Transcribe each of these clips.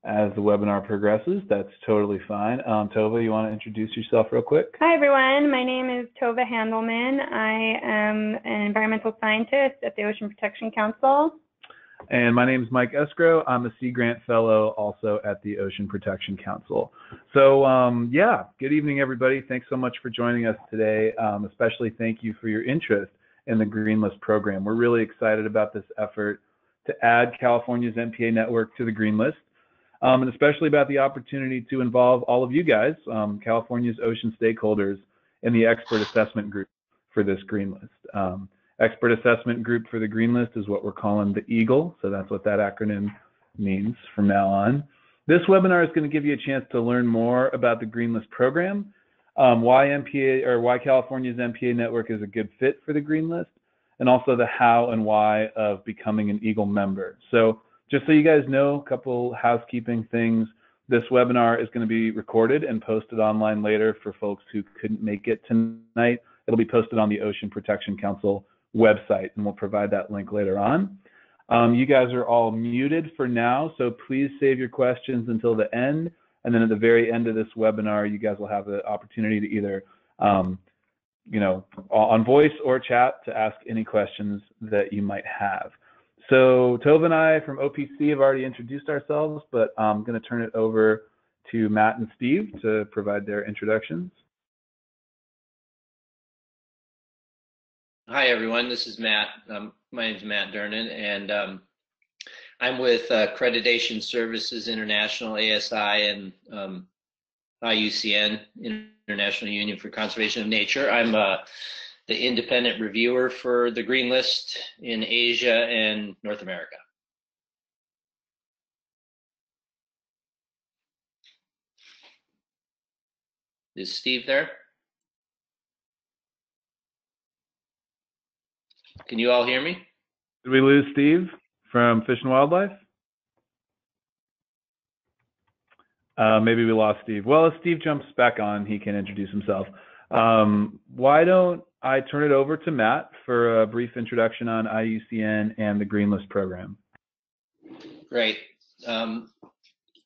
as the webinar progresses. That's totally fine. Tova, you want to introduce yourself real quick? Hi, everyone. My name is Tova Handelman. I am an environmental scientist at the Ocean Protection Council. And my name is Mike Esgro. I'm a Sea Grant Fellow also at the Ocean Protection Council. So yeah, good evening, everybody. Thanks so much for joining us today. Especially thank you for your interest in the Green List program. We're really excited about this effort to add California's MPA network to the Green List, and especially about the opportunity to involve all of you guys, California's ocean stakeholders, in the expert assessment group for this Green List. Expert assessment group for the Green List is what we're calling the EAGL, so that's what that acronym means from now on. This webinar is going to give you a chance to learn more about the Green List program, why California's MPA network is a good fit for the Green List, and also the how and why of becoming an EAGL member. So just so you guys know, a couple housekeeping things. This webinar is going to be recorded and posted online later for folks who couldn't make it tonight. It'll be posted on the Ocean Protection Council website, and we'll provide that link later on. You guys are all muted for now, so please save your questions until the end, and then at the very end of this webinar, you guys will have the opportunity to either you know, on voice or chat to ask any questions that you might have. So Tova and I from OPC have already introduced ourselves, but I'm going to turn it over to Matt and Steve to provide their introductions. Hi, everyone. This is Matt. My name is Matt Durnin, and I'm with Accreditation Services International, ASI, and IUCN, International Union for Conservation of Nature. I'm the independent reviewer for the Green List in Asia and North America. Is Steve there? Can you all hear me? Did we lose Steve from Fish and Wildlife? Maybe we lost Steve. Well, if Steve jumps back on, he can introduce himself. Why don't I turn it over to Matt for a brief introduction on IUCN and the Green List program. Great.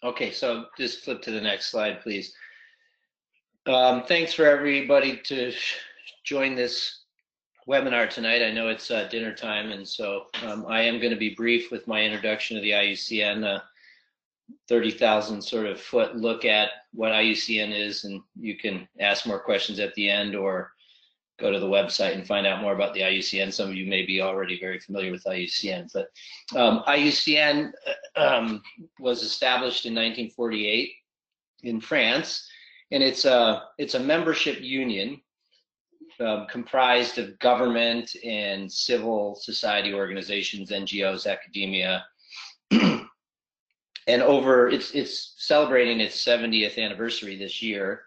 Okay, so just flip to the next slide, please. Thanks for everybody to join this webinar tonight. I know it's dinner time, and so I am going to be brief with my introduction of the IUCN, 30,000 sort of foot look at what IUCN is, and you can ask more questions at the end or go to the website and find out more about the IUCN. Some of you may be already very familiar with IUCN, but IUCN was established in 1948 in France, and it's a membership union comprised of government and civil society organizations, NGOs, academia, and it's celebrating its 70th anniversary this year.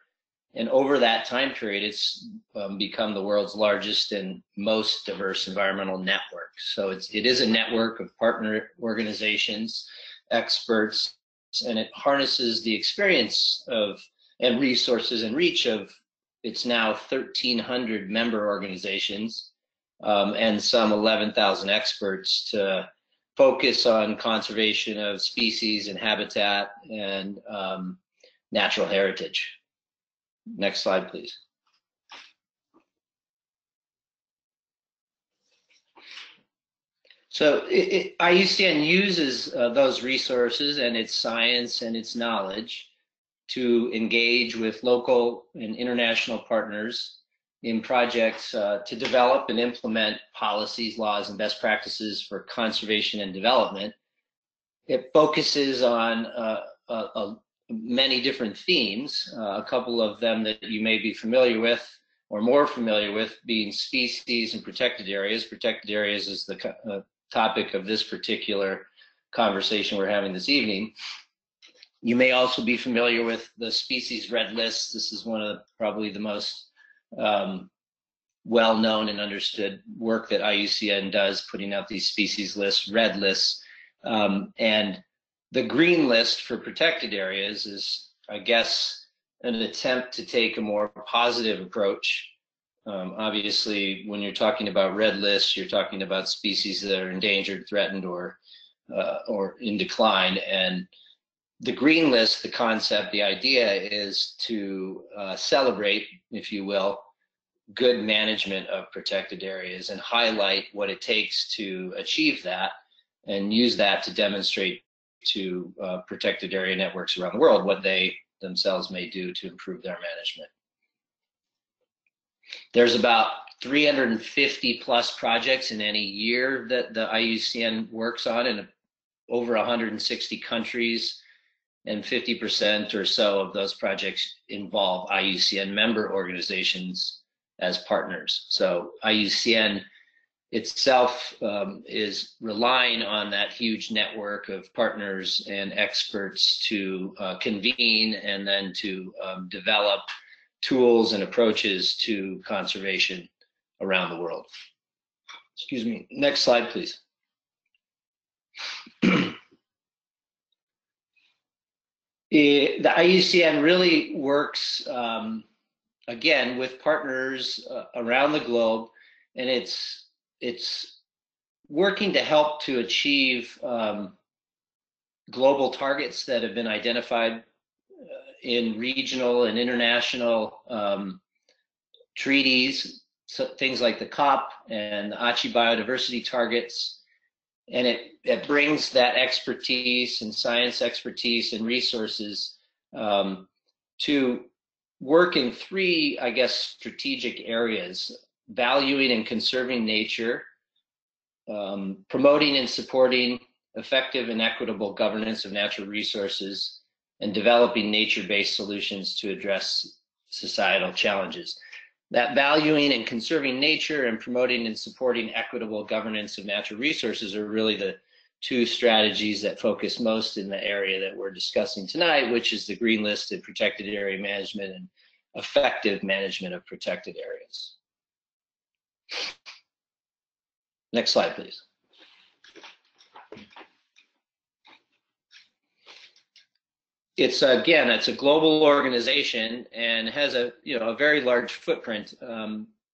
And over that time period, it's become the world's largest and most diverse environmental network. So it is a network of partner organizations, experts, and it harnesses the experience of and resources and reach of its now 1,300 member organizations and some 11,000 experts to focus on conservation of species and habitat and natural heritage. Next slide, please. So IUCN uses those resources and its science and its knowledge to engage with local and international partners in projects to develop and implement policies, laws, and best practices for conservation and development. It focuses on many different themes, a couple of them that you may be familiar with or more familiar with being species and protected areas. Protected areas is the topic of this particular conversation we're having this evening. You may also be familiar with the species red list. This is one of probably the most well-known and understood work that IUCN does, putting out these species lists, red lists. And the green list for protected areas is, I guess, an attempt to take a more positive approach. Obviously, when you're talking about red lists, you're talking about species that are endangered, threatened, or in decline. And the green list, the concept, the idea is to celebrate, if you will, good management of protected areas and highlight what it takes to achieve that, and use that to demonstrate to protected area networks around the world what they themselves may do to improve their management. There's about 350 plus projects in any year that the IUCN works on in over 160 countries, and 50% or so of those projects involve IUCN member organizations as partners. So IUCN itself is relying on that huge network of partners and experts to convene and then to develop tools and approaches to conservation around the world. Excuse me. Next slide, please. The IUCN really works, again, with partners around the globe, and it's working to help to achieve global targets that have been identified in regional and international treaties, so things like the COP and the ACHI biodiversity targets. And it brings that expertise and science expertise and resources to work in three, I guess, strategic areas: valuing and conserving nature, promoting and supporting effective and equitable governance of natural resources, and developing nature-based solutions to address societal challenges. That valuing and conserving nature and promoting and supporting equitable governance of natural resources are really the two strategies that focus most in the area that we're discussing tonight, which is the green list and protected area management and effective management of protected areas. Next slide, please. It's a global organization and has a very large footprint,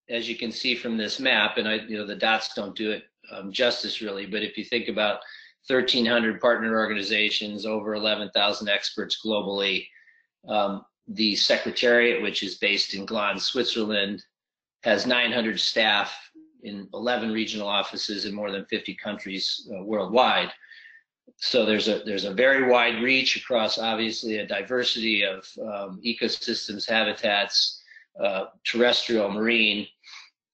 as you can see from this map. And the dots don't do it justice really, but if you think about 1,300 partner organizations, over 11,000 experts globally, the Secretariat, which is based in Glan, Switzerland, has 900 staff in 11 regional offices in more than 50 countries worldwide. So there's a very wide reach across, obviously, a diversity of ecosystems, habitats, terrestrial, marine,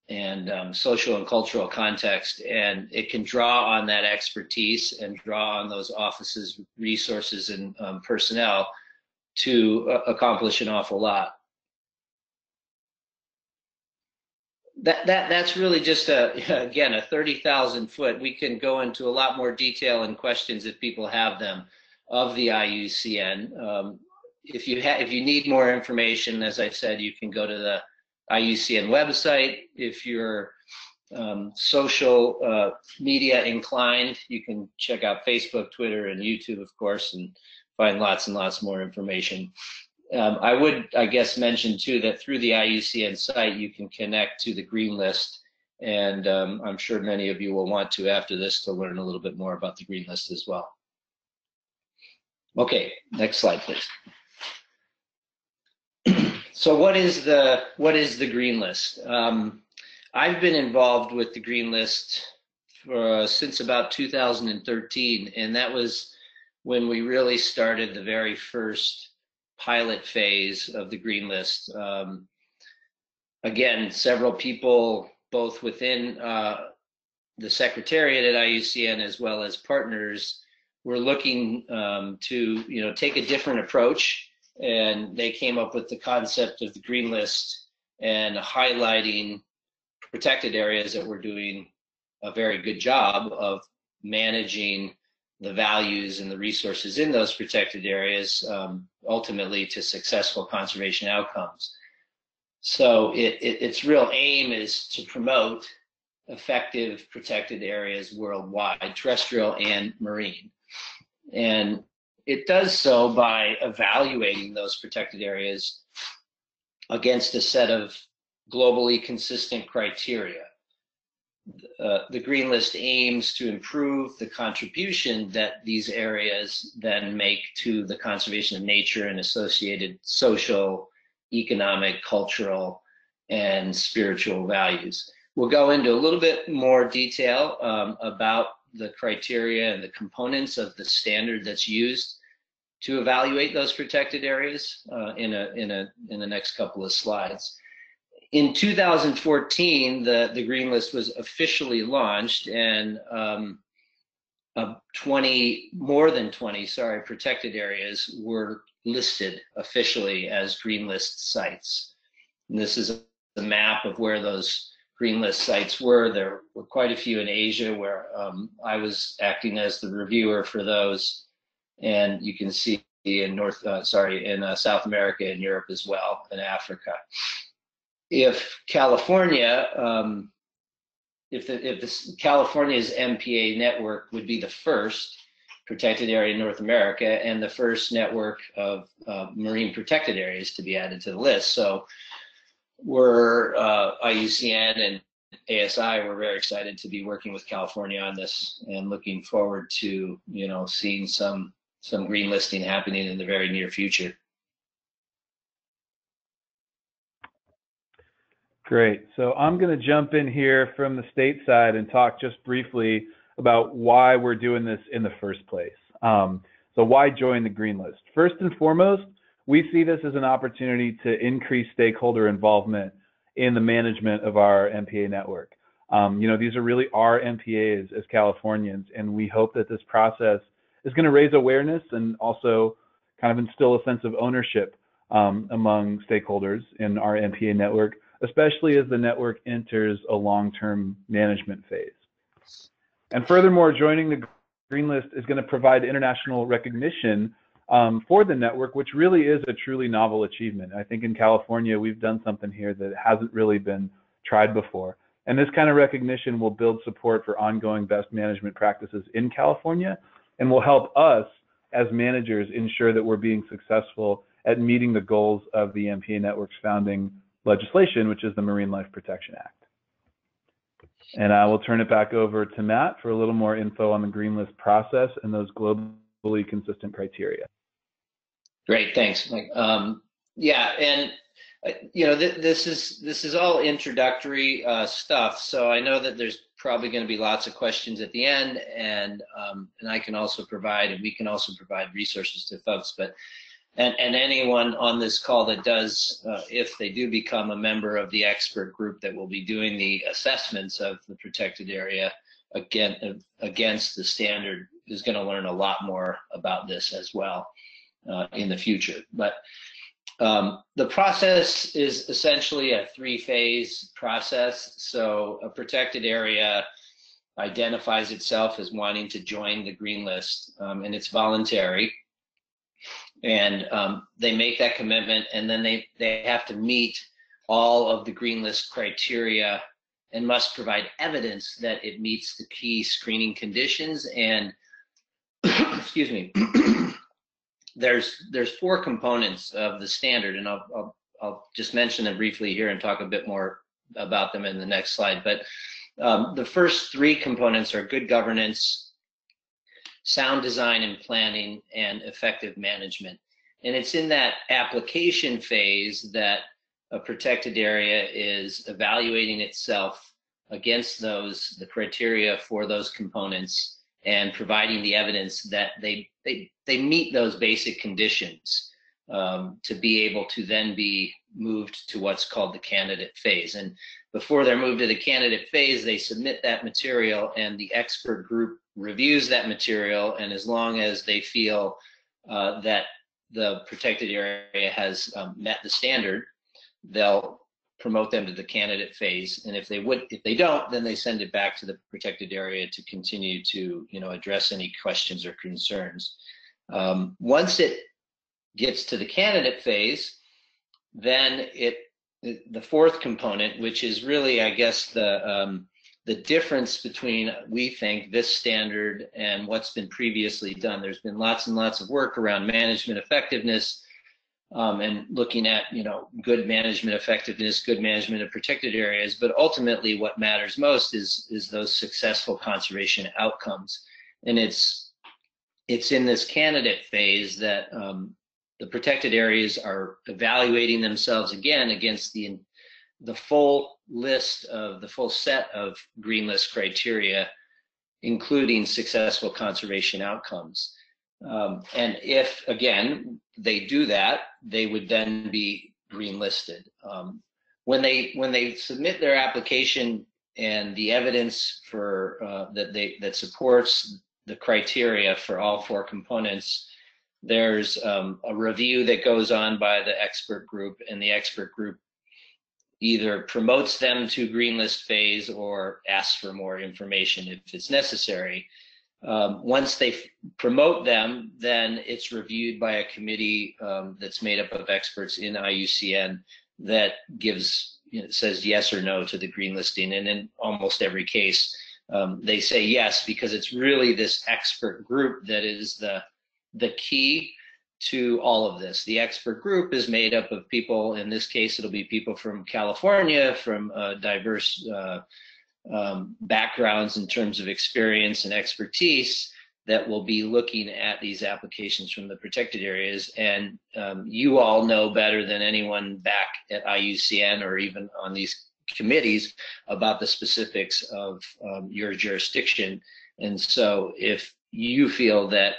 and social and cultural context. And it can draw on that expertise and draw on those offices, resources, and personnel to accomplish an awful lot. That's really just again a 30,000 foot. We can go into a lot more detail and questions if people have them of the IUCN. If you need more information, as I said, you can go to the IUCN website. If you're social media inclined, you can check out Facebook, Twitter, and YouTube, of course, and find lots and lots more information. I would, I guess, mention too that through the IUCN site, you can connect to the green list, and I'm sure many of you will want to after this to learn a little bit more about the green list as well. Okay, next slide, please. So what is the green list? I've been involved with the green list since about 2013, and that was when we really started the very first pilot phase of the green list. Again, several people, both within the Secretariat at IUCN as well as partners, were looking to take a different approach, and they came up with the concept of the green list and highlighting protected areas that were doing a very good job of managing the values and the resources in those protected areas, ultimately to successful conservation outcomes. So its real aim is to promote effective protected areas worldwide, terrestrial and marine. And it does so by evaluating those protected areas against a set of globally consistent criteria. the green list aims to improve the contribution that these areas then make to the conservation of nature and associated social, economic, cultural, and spiritual values. We'll go into a little bit more detail about the criteria and the components of the standard that's used to evaluate those protected areas in the next couple of slides. In 2014, the Green List was officially launched, and more than 20 protected areas were listed officially as Green List sites. And this is a map of where those Green List sites were. There were quite a few in Asia, where I was acting as the reviewer for those, and you can see in South America and Europe as well, and Africa. If California, California's MPA network would be the first protected area in North America and the first network of marine protected areas to be added to the list. So we're IUCN and ASI, we're very excited to be working with California on this and looking forward to, seeing some green listing happening in the very near future. Great. So I'm going to jump in here from the state side and talk just briefly about why we're doing this in the first place. So why join the Green List? First and foremost, we see this as an opportunity to increase stakeholder involvement in the management of our MPA network. These are really our MPAs as Californians, and we hope that this process is going to raise awareness and also kind of instill a sense of ownership among stakeholders in our MPA network, especially as the network enters a long-term management phase. And furthermore, joining the Green List is going to provide international recognition for the network, which really is a truly novel achievement. I think in California, we've done something here that hasn't really been tried before. And this kind of recognition will build support for ongoing best management practices in California and will help us as managers ensure that we're being successful at meeting the goals of the MPA network's founding legislation, which is the Marine Life Protection Act. And I will turn it back over to Matt for a little more info on the Green List process and those globally consistent criteria. Great, thanks, Mike. This is all introductory stuff. So I know that there's probably going to be lots of questions at the end, and I can also provide, and we can also provide resources to folks. But and anyone on this call that does, if they do become a member of the expert group that will be doing the assessments of the protected area against the standard, is going to learn a lot more about this as well in the future. But the process is essentially a three-phase process. So a protected area identifies itself as wanting to join the Green List, and it's voluntary. And they make that commitment, and then they have to meet all of the Green List criteria and must provide evidence that it meets the key screening conditions. And excuse me, there's four components of the standard, and I'll just mention them briefly here and talk a bit more about them in the next slide. But the first three components are good governance, sound design and planning, and effective management. And it's in that application phase that a protected area is evaluating itself against the criteria for those components and providing the evidence that they meet those basic conditions to be able to then be moved to what's called the candidate phase. And before they're moved to the candidate phase, they submit that material, and the expert group reviews that material, and as long as they feel that the protected area has met the standard, they'll promote them to the candidate phase. And if they don't, then they send it back to the protected area to continue to address any questions or concerns. Once it gets to the candidate phase, then the fourth component, which is really, I guess, the difference between, we think, this standard and what's been previously done. There's been lots and lots of work around management effectiveness and looking at, good management effectiveness, good management of protected areas. But ultimately, what matters most is those successful conservation outcomes. And it's in this candidate phase that the protected areas are evaluating themselves again against the full set of green list criteria, including successful conservation outcomes. And if, again, they do that, they would then be green listed. When they submit their application and the evidence for that supports the criteria for all 4 components, there's a review that goes on by the expert group, and the expert group either promotes them to green list phase or asks for more information if it's necessary. Once they promote them, then it's reviewed by a committee that's made up of experts in IUCN that says yes or no to the green listing. And in almost every case, they say yes, because it's really this expert group that is the key to all of this. The expert group is made up of people. In this case, it'll be people from California, from diverse backgrounds in terms of experience and expertise, that will be looking at these applications from the protected areas. And you all know better than anyone back at IUCN or even on these committees about the specifics of your jurisdiction. And so if you feel that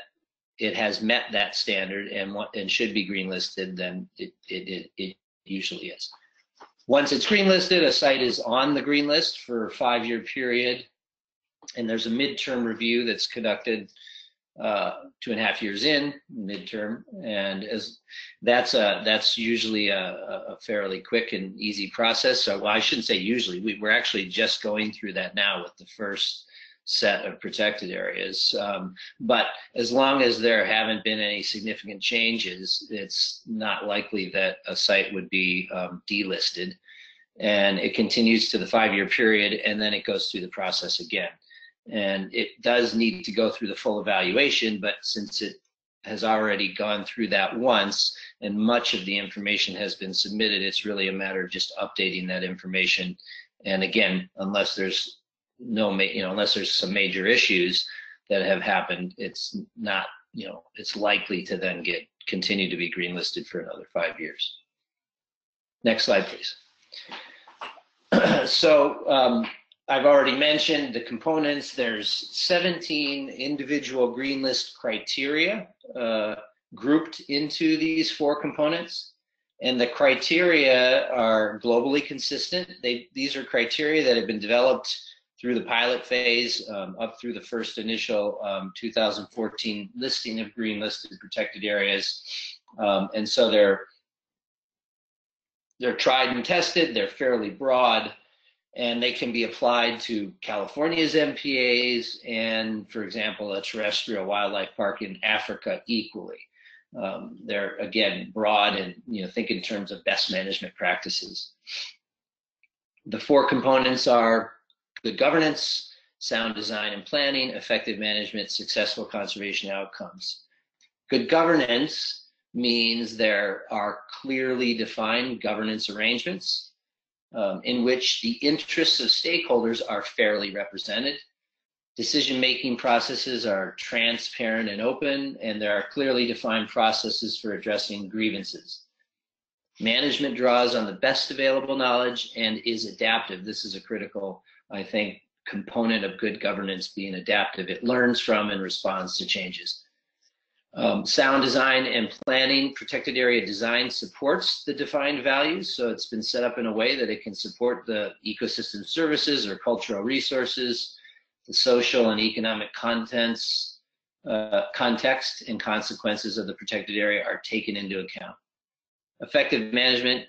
it has met that standard and should be green listed, then it usually is. Once it's green listed, a site is on the green list for a 5-year period, and there's a midterm review that's conducted 2.5 years in midterm, and that's usually a fairly quick and easy process. So, well, I shouldn't say usually. We're actually just going through that now with the first set of protected areas. But as long as there haven't been any significant changes, it's not likely that a site would be delisted. And it continues to the 5-year period, and then it goes through the process again. And it does need to go through the full evaluation, but since it has already gone through that once and much of the information has been submitted, it's really a matter of just updating that information. And again, unless there's unless there's some major issues that have happened, it's not, it's likely to then continue to be green listed for another 5 years. Next slide, please. So I've already mentioned the components. There's 17 individual green list criteria grouped into these 4 components. And the criteria are globally consistent. These are criteria that have been developed through the pilot phase up through the first initial 2014 listing of green listed protected areas. And so they're tried and tested, they're fairly broad, and they can be applied to California's MPAs and, for example, a terrestrial wildlife park in Africa equally. They're, again, broad and, think in terms of best management practices. The 4 components are good governance, sound design and planning, effective management, successful conservation outcomes. Good governance means there are clearly defined governance arrangements in which the interests of stakeholders are fairly represented. Decision-making processes are transparent and open, and there are clearly defined processes for addressing grievances. Management draws on the best available knowledge and is adaptive. This is a critical, I think, component of good governance, being adaptive. It learns from and responds to changes. Sound design and planning, protected area design supports the defined values. So it's been set up in a way that it can support the ecosystem services or cultural resources, the social and economic context and consequences of the protected area are taken into account. Effective management,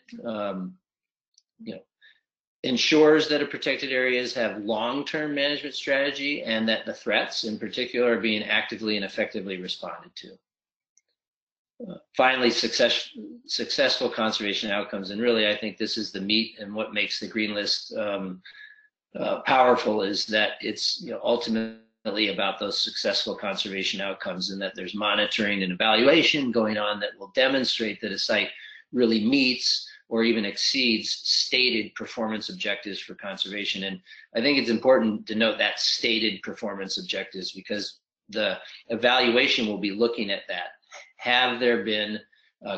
ensures that a protected areas have long-term management strategy and that the threats in particular are being actively and effectively responded to. Finally, successful conservation outcomes. And really, I think this is the meat and what makes the green list powerful, is that it's ultimately about those successful conservation outcomes, and that there's monitoring and evaluation going on that will demonstrate that a site really meets or even exceeds stated performance objectives for conservation. And I think it's important to note that stated performance objectives, because the evaluation will be looking at that. Have there been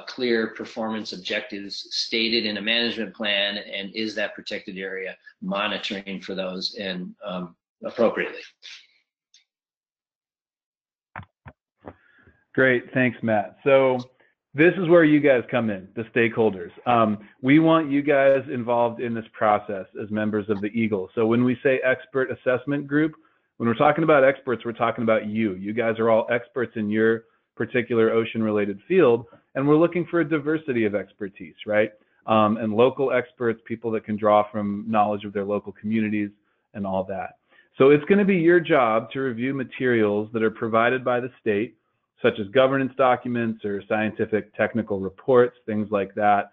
clear performance objectives stated in a management plan, and is that protected area monitoring for those and appropriately? Great, thanks, Matt. So this is where you guys come in, the stakeholders. We want you guys involved in this process as members of the EAGL. So when we say expert assessment group, when we're talking about experts, we're talking about you. You guys are all experts in your particular ocean-related field, and we're looking for a diversity of expertise, right? And local experts, people that can draw from knowledge of their local communities and all that. So it's going to be your job to review materials that are provided by the state, such as governance documents or scientific technical reports, things like that,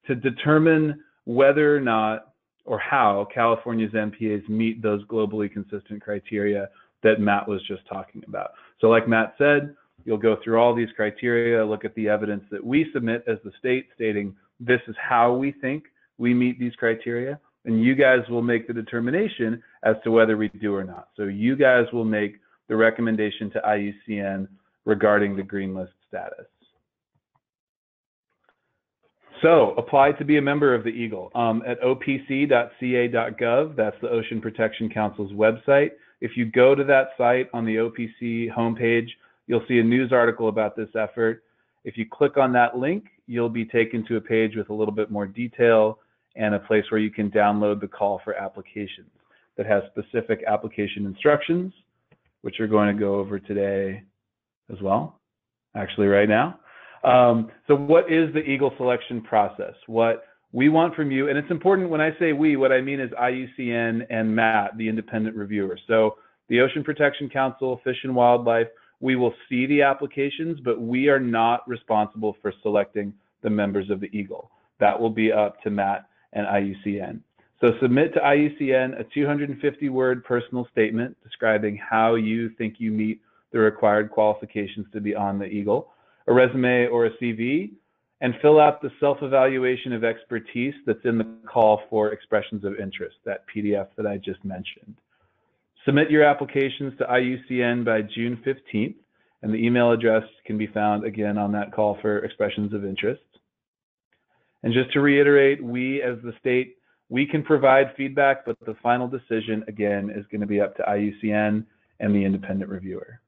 to determine whether or not or how California's MPAs meet those globally consistent criteria that Matt was just talking about. So like Matt said, you'll go through all these criteria, look at the evidence that we submit as the state stating this is how we think we meet these criteria, and you guys will make the determination as to whether we do or not. So you guys will make the recommendation to IUCN regarding the green list status. So apply to be a member of the EAGL at opc.ca.gov. That's the Ocean Protection Council's website. If you go to that site on the OPC homepage, you'll see a news article about this effort. If you click on that link, you'll be taken to a page with a little bit more detail and a place where you can download the call for applications that has specific application instructions, which we're going to go over today as well, actually right now. So what is the EAGL selection process? What we want from you, and it's important when I say we, what I mean is IUCN and Matt, the independent reviewer. So the Ocean Protection Council, Fish and Wildlife, we will see the applications, but we are not responsible for selecting the members of the EAGL. That will be up to Matt and IUCN. So submit to IUCN a 250-word personal statement describing how you think you meet the required qualifications to be on the EAGL, a resume or a CV, and fill out the self-evaluation of expertise that's in the call for expressions of interest, that PDF that I just mentioned. Submit your applications to IUCN by June 15th, and the email address can be found again on that call for expressions of interest. And just to reiterate, we as the state, we can provide feedback, but the final decision, again, is going to be up to IUCN and the independent reviewer.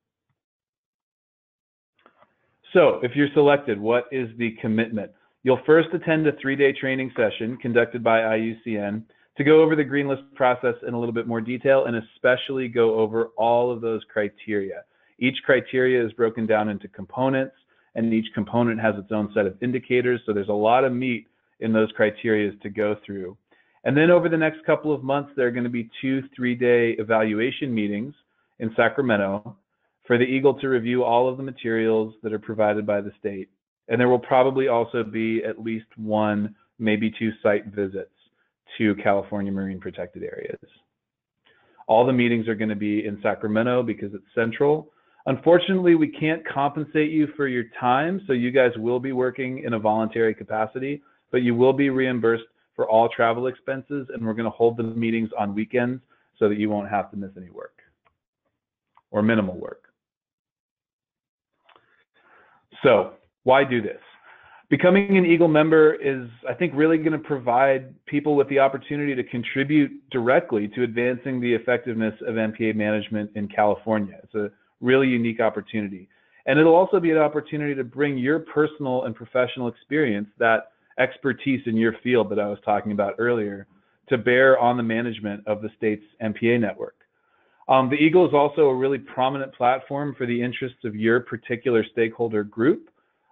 So if you're selected, what is the commitment? You'll first attend a 3-day training session conducted by IUCN to go over the green list process in a little bit more detail, and especially go over all of those criteria. Each criteria is broken down into components, and each component has its own set of indicators. So there's a lot of meat in those criteria to go through. And then over the next couple of months, there are going to be 2 3-day evaluation meetings in Sacramento for the EAGL to review all of the materials that are provided by the state. And there will probably also be at least 1, maybe 2 site visits to California marine protected areas. All the meetings are going to be in Sacramento because it's central. Unfortunately, we can't compensate you for your time, so you guys will be working in a voluntary capacity, but you will be reimbursed for all travel expenses, and we're going to hold the meetings on weekends so that you won't have to miss any work or minimal work. So why do this? Becoming an EAGL member is, I think, really going to provide people with the opportunity to contribute directly to advancing the effectiveness of MPA management in California. It's a really unique opportunity. And it'll also be an opportunity to bring your personal and professional experience, that expertise in your field that I was talking about earlier, to bear on the management of the state's MPA network. The EAGL is also a really prominent platform for the interests of your particular stakeholder group,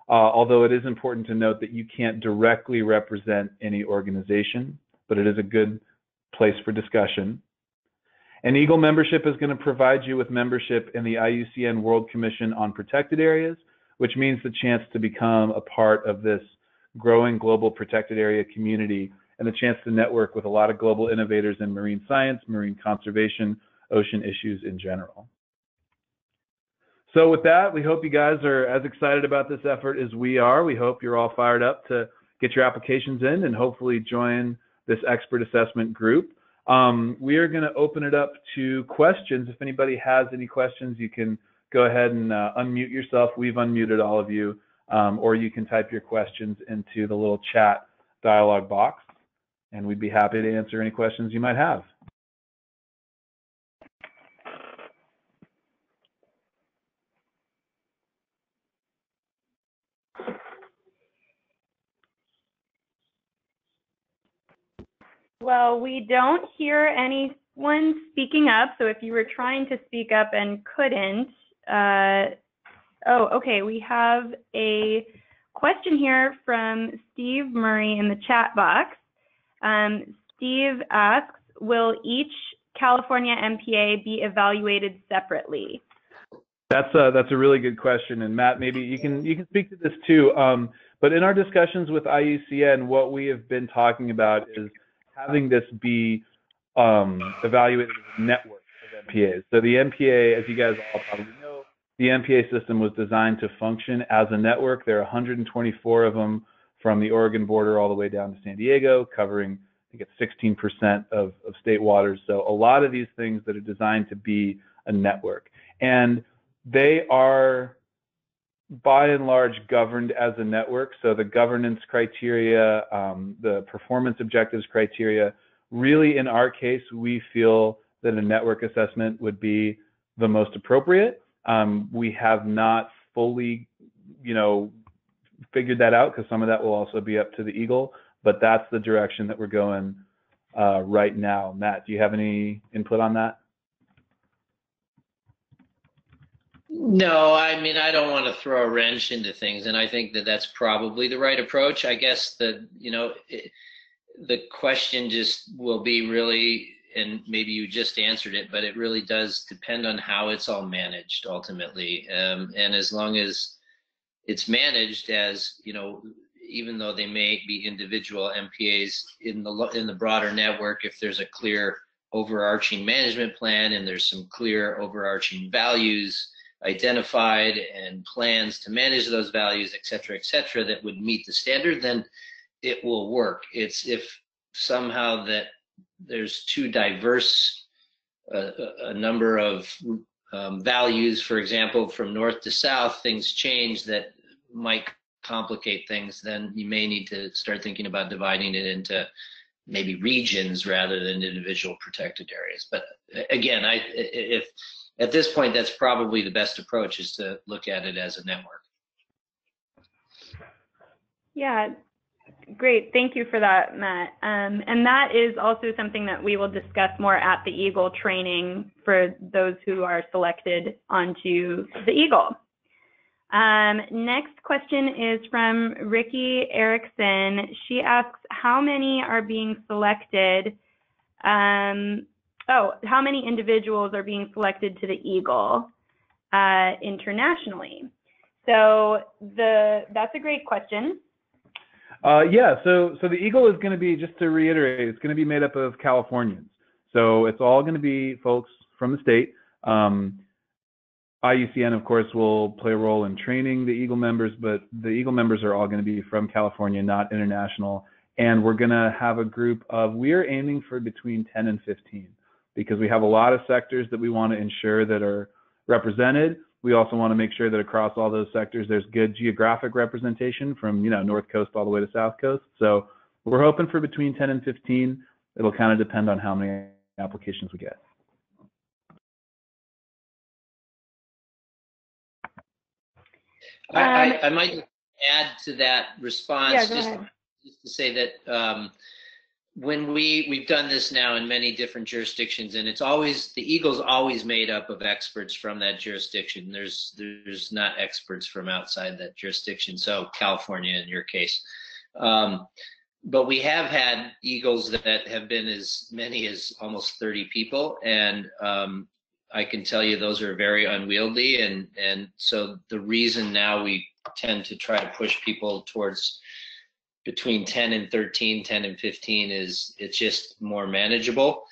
although it is important to note that you can't directly represent any organization, but it is a good place for discussion. And EAGL membership is going to provide you with membership in the IUCN World Commission on Protected Areas, which means the chance to become a part of this growing global protected area community, and the chance to network with a lot of global innovators in marine science, marine conservation, ocean issues in general. So with that, we hope you guys are as excited about this effort as we are. We hope you're all fired up to get your applications in and hopefully join this expert assessment group. We are going to open it up to questions. If anybody has any questions, you can go ahead and unmute yourself. We've unmuted all of you, or you can type your questions into the little chat dialog box, and we'd be happy to answer any questions you might have. Well, we don't hear anyone speaking up, so if you were trying to speak up and couldn't, oh, okay, we have a question here from Steve Murray in the chat box. Steve asks, will each California MPA be evaluated separately? That's a really good question, and Matt, maybe you can speak to this too. But in our discussions with IUCN, what we have been talking about is having this be evaluated as a network of MPAs. So the MPA, as you guys all probably know, the MPA system was designed to function as a network. There are 124 of them from the Oregon border all the way down to San Diego, covering, I think it's 16% of state waters. So a lot of these things that are designed to be a network. And they are, by and large, governed as a network. So the governance criteria, the performance objectives criteria, really in our case, we feel that a network assessment would be the most appropriate. We have not fully, figured that out, because some of that will also be up to the EAGL, but that's the direction that we're going right now. Matt, do you have any input on that? No, I mean, I don't want to throw a wrench into things, and I think that that's probably the right approach. I guess the question just will be really, and maybe you just answered it, but it really does depend on how it's all managed ultimately. And as long as it's managed as, even though they may be individual MPAs in the broader network, if there's a clear overarching management plan and there's some clear overarching values identified and plans to manage those values, et cetera, that would meet the standard, then it will work. It's if somehow that there's too diverse a number of values, for example, from north to south, things change that might complicate things, then you may need to start thinking about dividing it into maybe regions rather than individual protected areas. But again, if at this point, that's probably the best approach, is to look at it as a network. Yeah, great. Thank you for that, Matt. And that is also something that we will discuss more at the EAGL training for those who are selected onto the EAGL. Next question is from Ricky Erickson. She asks, how many are being selected? How many individuals are being selected to the EAGL internationally? So that's a great question. Yeah, so the EAGL is going to be, just to reiterate, it's going to be made up of Californians. So it's all going to be folks from the state. IUCN, of course, will play a role in training the EAGL members, but the EAGL members are all going to be from California, not international. And we're going to have a group of, we're aiming for between 10 and 15, because we have a lot of sectors that we want to ensure that are represented. We also want to make sure that across all those sectors, there's good geographic representation from, North Coast all the way to South Coast. So we're hoping for between 10 and 15. It'll kind of depend on how many applications we get. I might add to that response, yeah, just to say that when we've done this now in many different jurisdictions, and it's always, the EAGL's always made up of experts from that jurisdiction. There's not experts from outside that jurisdiction. So California in your case. But we have had EAGLs that have been as many as almost 30 people. And I can tell you those are very unwieldy. And so the reason now we tend to try to push people towards between 10 and 13, 10 and 15 is it's just more manageable.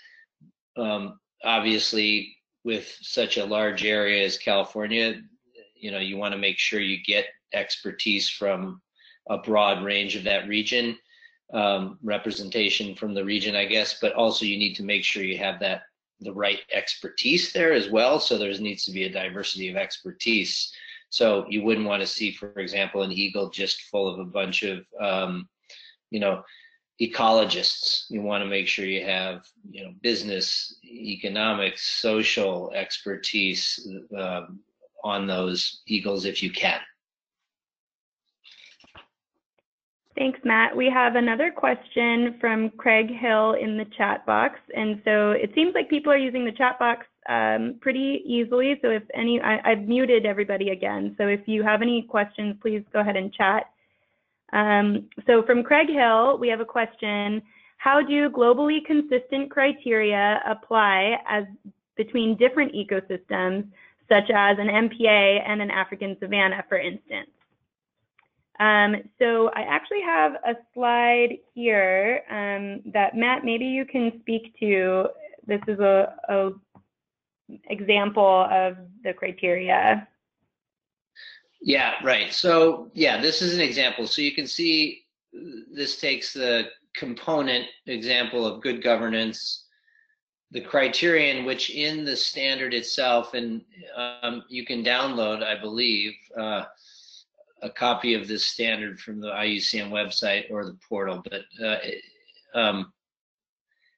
Obviously, with such a large area as California, you want to make sure you get expertise from a broad range of that region, representation from the region, I guess, but also you need to make sure you have the right expertise there as well. So there needs to be a diversity of expertise. So you wouldn't want to see, for example, an EAGL just full of a bunch of, ecologists. You want to make sure you have, business, economics, social expertise on those EAGLs if you can. Thanks, Matt. We have another question from Craig Hill in the chat box. And so it seems like people are using the chat box pretty easily. So if any, I've muted everybody again. So if you have any questions, please go ahead and chat. So from Craig Hill, we have a question. How do globally consistent criteria apply as between different ecosystems, such as an MPA and an African savanna, for instance? So I actually have a slide here that Matt, maybe you can speak to. This is a example of the criteria. Yeah, right. So yeah, this is an example. So you can see this takes the component example of good governance, the criterion, which in the standard itself, and you can download, I believe, a copy of this standard from the IUCN website or the portal. But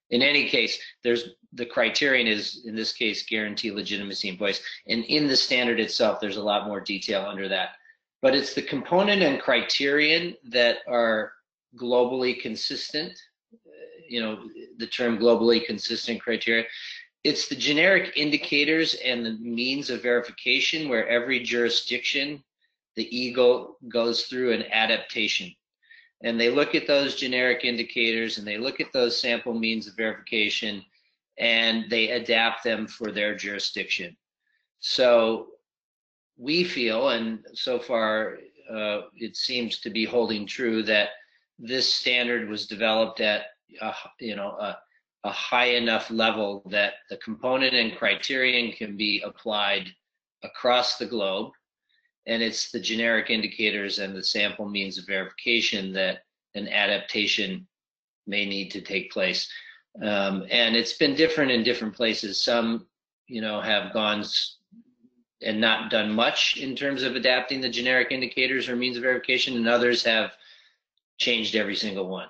in any case, the criterion is, in this case, guarantee legitimacy in place. And in the standard itself, there's a lot more detail under that. But it's the component and criterion that are globally consistent, the term globally consistent criteria. It's the generic indicators and the means of verification where every jurisdiction, the EAGL goes through an adaptation. And they look at those generic indicators and they look at those sample means of verification and they adapt them for their jurisdiction. So we feel, and so far it seems to be holding true, that this standard was developed at a high enough level that the component and criterion can be applied across the globe. And it's the generic indicators and the sample means of verification that an adaptation may need to take place. And it's been different in different places. Some, have gone and not done much in terms of adapting the generic indicators or means of verification, and others have changed every single one.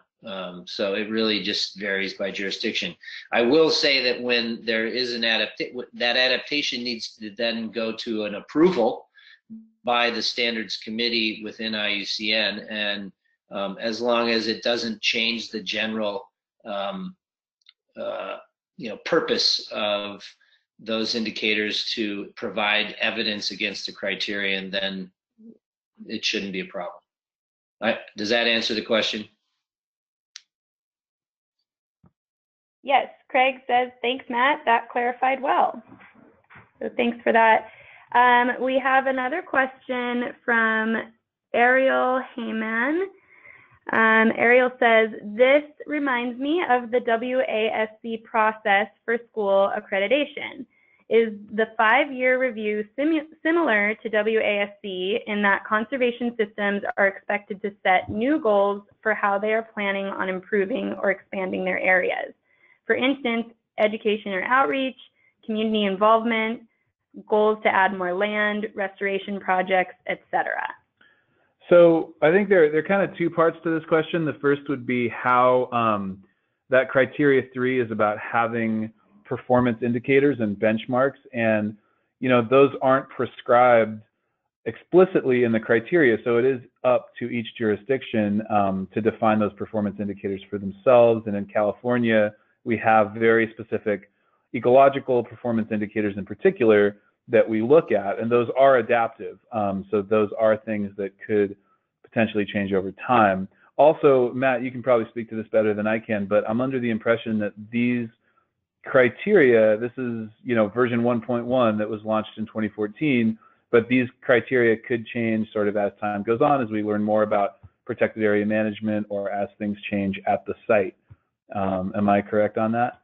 So it really just varies by jurisdiction. I will say that when there is an that adaptation needs to then go to an approval by the standards committee within IUCN, and as long as it doesn't change the general purpose of those indicators to provide evidence against the criterion, then it shouldn't be a problem. Does that answer the question? Yes, Craig says, thanks, Matt. That clarified well. So thanks for that. We have another question from Ariel Heyman. Ariel says, this reminds me of the WASC process for school accreditation. Is the 5-year review similar to WASC in that conservation systems are expected to set new goals for how they are planning on improving or expanding their areas? For instance, education or outreach, community involvement, goals to add more land, restoration projects, etc. So I think there are kind of two parts to this question. The first would be how that criteria 3 is about having performance indicators and benchmarks, and those aren't prescribed explicitly in the criteria, so it is up to each jurisdiction to define those performance indicators for themselves. And in California, we have very specific ecological performance indicators in particular that we look at, and those are adaptive. So those are things that could potentially change over time. Also, Matt, you can probably speak to this better than I can, but I'm under the impression that these criteria, this is version 1.1 that was launched in 2014, but these criteria could change sort of as time goes on, as we learn more about protected area management or as things change at the site. Am I correct on that?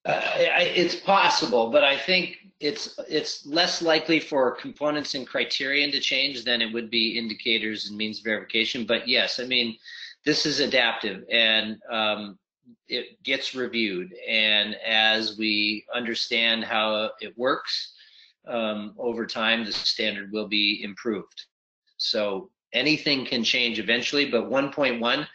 It's possible, but I think it's less likely for components and criterion to change than it would be indicators and means verification. But yes, I mean, this is adaptive, and it gets reviewed. And as we understand how it works over time, the standard will be improved. So anything can change eventually, but 1.1,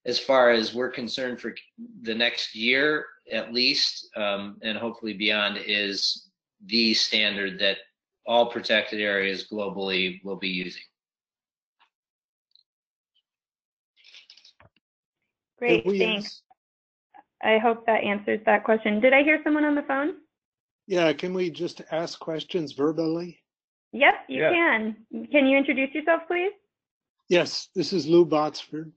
as far as we're concerned for the next year at least, and hopefully beyond, is the standard that all protected areas globally will be using. Great, thanks. I hope that answers that question. Did I hear someone on the phone? Yeah, can we just ask questions verbally? Yes, you can. Can you introduce yourself, please? Yes, this is Lou Botsford,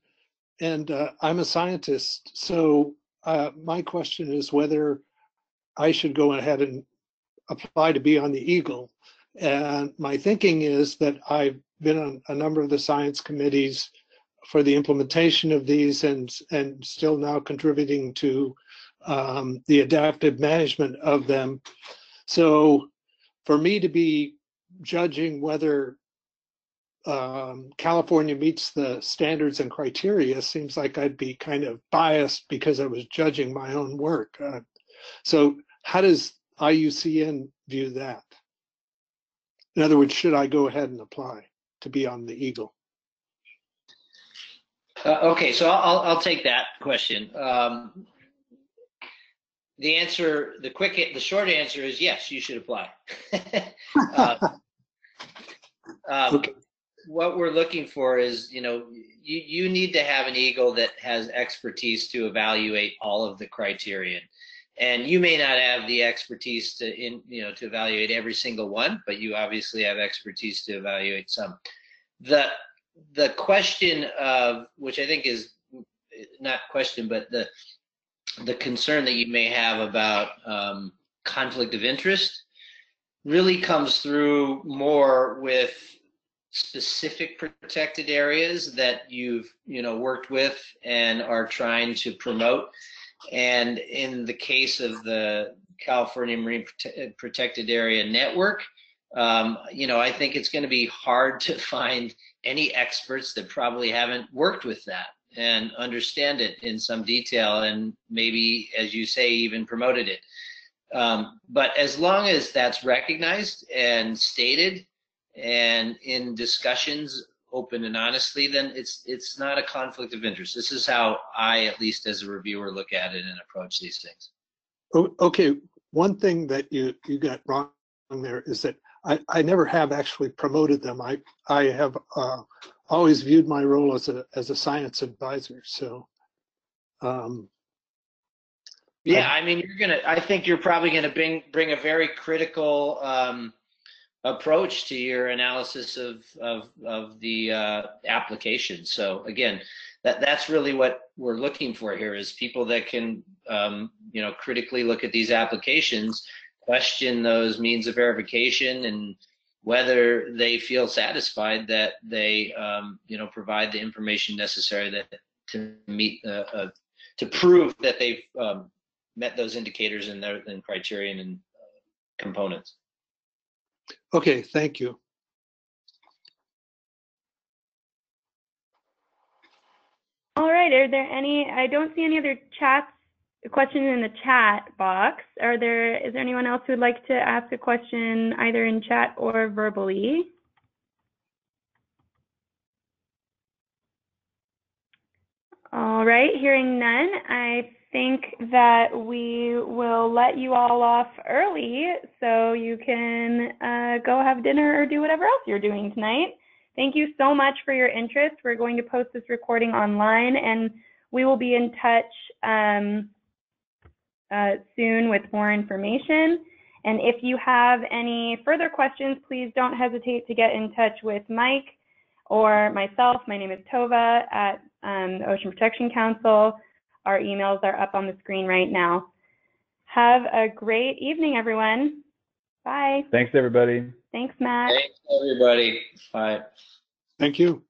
and I'm a scientist. So my question is whether I should go ahead and apply to be on the EAGL. And my thinking is that I've been on a number of the science committees for the implementation of these, and still now contributing to the adaptive management of them. So for me to be judging whether California meets the standards and criteria seems like I'd be kind of biased because I was judging my own work. So how does IUCN view that? In other words, should I go ahead and apply to be on the EAGL? Okay, so I'll take that question. The short answer is yes, you should apply. Okay. What we're looking for is, you need to have an EAGL that has expertise to evaluate all of the criterion. And you may not have the expertise to evaluate every single one, but you obviously have expertise to evaluate some. The question of, which I think is not question, but the concern that you may have about conflict of interest really comes through more with specific protected areas that you've worked with and are trying to promote. And in the case of the California Marine Protected Area Network, I think it's going to be hard to find any experts that probably haven't worked with that and understand it in some detail, and maybe, as you say, even promoted it. But as long as that's recognized and stated and in discussions open and honestly, then it's not a conflict of interest. This is how I, at least as a reviewer, look at it and approach these things. Okay, one thing that you got wrong there is that I never have actually promoted them. I have always viewed my role as a science advisor. So yeah, I mean, I think you're probably gonna bring a very critical approach to your analysis of the application. So again, that's really what we're looking for here, is people that can critically look at these applications, question those means of verification, and whether they feel satisfied that they provide the information necessary to meet to prove that they've met those indicators and criterion and components. Okay, thank you. All right, are there any, I don't see any other questions in the chat box. Is there anyone else who would like to ask a question either in chat or verbally? All right, hearing none, I think that we will let you all off early so you can go have dinner or do whatever else you're doing tonight. Thank you so much for your interest. We're going to post this recording online, and we will be in touch soon with more information. And if you have any further questions, please don't hesitate to get in touch with Mike or myself. My name is Tova at the Ocean Protection Council. Our emails are up on the screen right now. Have a great evening, everyone. Bye. Thanks, everybody. Thanks, Matt. Thanks, everybody. Bye. Thank you.